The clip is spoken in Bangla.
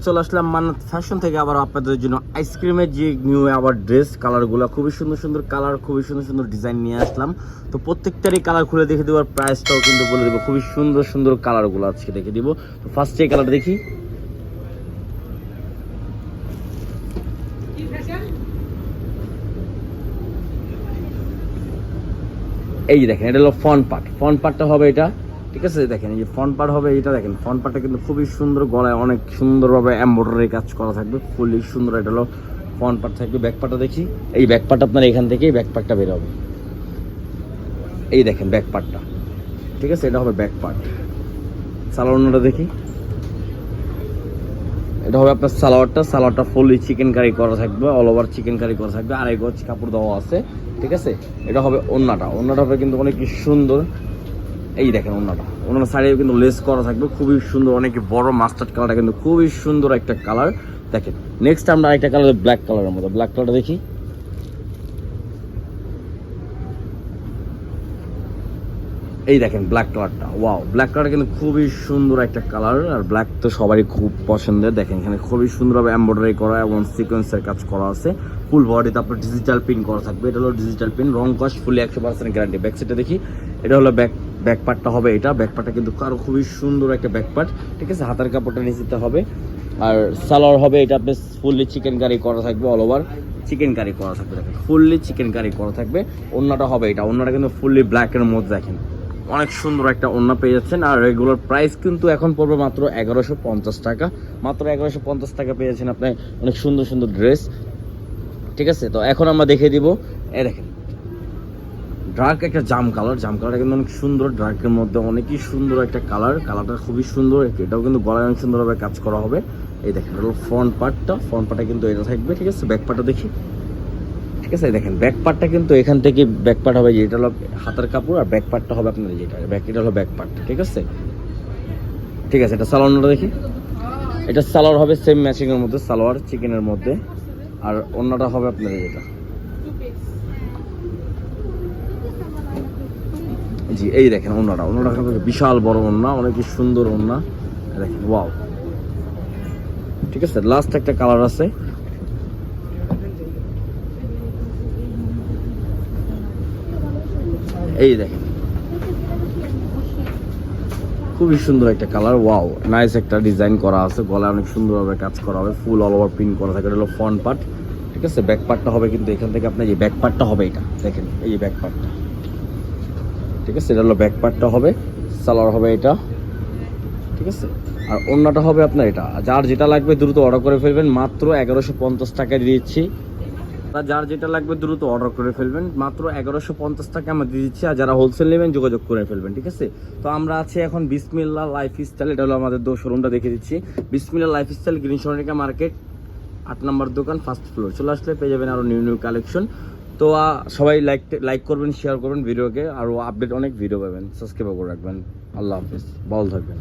চলে আসলাম মান্নাত ফ্যাশন থেকে আবার আপনাদের জন্য আইসক্রিমের যে নিউ আবার ড্রেস কালারগুলো খুবই সুন্দর সুন্দর কালার, খুবই সুন্দর সুন্দর ডিজাইন নিয়ে আসলাম। তো প্রত্যেকটারই কালার খুলে দেখে দেবো, আর প্রাইসটাও কিন্তু বলে দেবো। খুবই সুন্দর সুন্দর কালারগুলো আজকে দেখে দিব। তো ফার্স্টে এই কালার দেখি, এই যে দেখেন এটা হলো ফ্রন্ট পার্ট। ফ্রন্ট পার্টটা হবে এটা, ঠিক আছে? দেখেন এই যে ফ্রন্ট পার্ট হবে এটা। দেখেন ফ্রন্ট পার্টটা কিন্তু খুবই সুন্দর, গলায় অনেক সুন্দরভাবে এমব্রয়ডারি কাজ করা থাকবে, খুবই সুন্দর। এটা হলো ফ্রন্ট পার্ট থাকবে। ব্যাক পার্টটা দেখি, এই ব্যাক পার্ট আপনার এখান থেকেই ব্যাক পার্টটা বের হবে। এই দেখেন ব্যাক পার্টটা, ঠিক আছে? এটা হবে ব্যাক পার্ট। সালোয়ারটা দেখি, এটা হবে আপনার সালোয়ারটা ফুললি চিকেন কারি করা থাকবে, অল ওভার চিকেন কারি করা থাকবে, আড়াই গজ কাপড় দেওয়া আছে, ঠিক আছে? এটা হবে ওড়নাটা হবে কিন্তু অনেক সুন্দর। এই দেখেন ওড়নাটা সাইডে কিন্তু লেস করা থাকবে, খুবই সুন্দর, অনেক বড় মাস্টার্ড কালারটা কিন্তু খুবই সুন্দর একটা কালার। দেখেন নেক্সট আমরা আরেকটা কালার, ব্ল্যাক কালারের মধ্যে। ব্ল্যাক কালারটা দেখি, এই দেখেন ব্ল্যাক কালারটা। ওয়াও, ব্ল্যাক কালার কিন্তু খুবই সুন্দর একটা কালার, আর ব্ল্যাক তো সবারই খুব পছন্দের। দেখেন এখানে খুবই সুন্দরভাবে এমব্রয়ডারি করা এবং সিকোয়েন্সের কাজ করা আছে। ফুল বডিতে আপনার ডিজিটাল প্রিন্ট করা থাকবে। এটা হলো ডিজিটাল প্রিন্ট, রং কস্ট ফুলি 100% গ্যারান্টি। ব্যাক সাইডটা দেখি, এটা হলো ব্যাক পার্টটা হবে এটা। ব্যাক পার্টটা কিন্তু আরো খুবই সুন্দর একটা ব্যাক পার্ট, ঠিক আছে? হাতার কাপড়টা নিচেতে হবে, আর সালোয়ার হবে এটা আপনার ফুললি চিকেন কারি করা থাকবে, অল ওভার চিকেন কারি করা থাকবে। দেখেন ফুললি চিকেন কারি করা থাকবে। ওড়নাটা হবে এটা, ওড়নাটা কিন্তু ফুললি ব্ল্যাকের মধ্যে। দেখেন অনেক সুন্দর একটা ওড়না পেয়ে যাচ্ছেন। আর রেগুলার প্রাইস কিন্তু এখন পড়বে মাত্র 1150 টাকা। মাত্র 1150 টাকা পেয়ে যাচ্ছেন আপনি অনেক সুন্দর সুন্দর ড্রেস, ঠিক আছে? তো এখন আমরা দেখে দিব, দেখেন ডার্ক একটা জাম কালারটা কিন্তু অনেক সুন্দর, ডার্কের মধ্যে অনেকই সুন্দর একটা কালারটা খুবই সুন্দর। এটাও কিন্তু গলায় অনেক সুন্দরভাবে কাজ করা হবে। এই দেখেন এটা হলো ফ্রন্ট পার্টটা কিন্তু এটা থাকবে, ঠিক আছে? ব্যাক পার্টটা দেখি, ঠিক আছে? দেখেন ব্যাক পার্টটা কিন্তু এখান থেকে ব্যাক পার্ট হবে, যেটা হলো হাতার কাপড়, আর ব্যাক পার্টটা হবে আপনার যেটা এটা হলো ব্যাক পার্ট, ঠিক আছে? ঠিক আছে, এটা সালোয়ারটা দেখি, এটা সালোয়ার হবে সেম ম্যাচিং এর মধ্যে, সালোয়ার চিকেনের মধ্যে, আর ওড়নাটা হবে আপনার যেটা, জি এই দেখেন ওড়নাটা বিশাল বড় ওড়না, অনেক সুন্দর ওড়না। দেখেন ওয়াও, ঠিক আছে? লাস্ট একটা কালার আছে, এই দেখেন খুবই সুন্দর একটা কালার। ওয়াও, নাইস একটা ডিজাইন করা আছে, গলায় অনেক সুন্দরভাবে কাজ করা হবে, ফুল অল ওভার প্রিন্ট করা থাকে। এটা হলো ফ্রন্ট পার্ট, ঠিক আছে? ব্যাক পার্টটা হবে কিন্তু এখান থেকে আপনার যে ব্যাক পার্টটা হবে এটা, দেখেন এই যে ব্যাক পার্টটা, ঠিক আছে? এটা হলো ব্যাক পার্টটা হবে, সালোয়ার হবে এটা, ঠিক আছে? আর ওড়নাটা হবে আপনার এটা। যার যেটা লাগবে দ্রুত অর্ডার করে ফেলবেন, মাত্র 1150 টাকা দিয়ে দিচ্ছি। যার যেটা লাগবে দ্রুত অর্ডার করে ফেলবেন, মাত্র 1150 টাকা আমরা দিয়ে দিচ্ছি। আর যারা হোলসেল নেবেন যোগাযোগ করে ফেলবেন, ঠিক আছে? তো আমরা আছি এখন বিসমিল্লাহ লাইফস্টাইল, এটা হলো আমাদের শোরুমটা দেখে দিচ্ছি। বিসমিল্লাহ লাইফস্টাইল, গ্রিন সোনালিকা মার্কেট 8 নম্বর দোকান, ফার্স্ট ফ্লোর। চলে আসলে পেয়ে যাবেন আরো নিউ কালেকশন। তো সবাই লাইক করবেন, শেয়ার করবেন ভিডিওকে, আরো আপডেট অনেক ভিডিও পাবেন, সাবস্ক্রাইব করে রাখবেন। আল্লাহ হাফিজ, ভালো থাকবেন।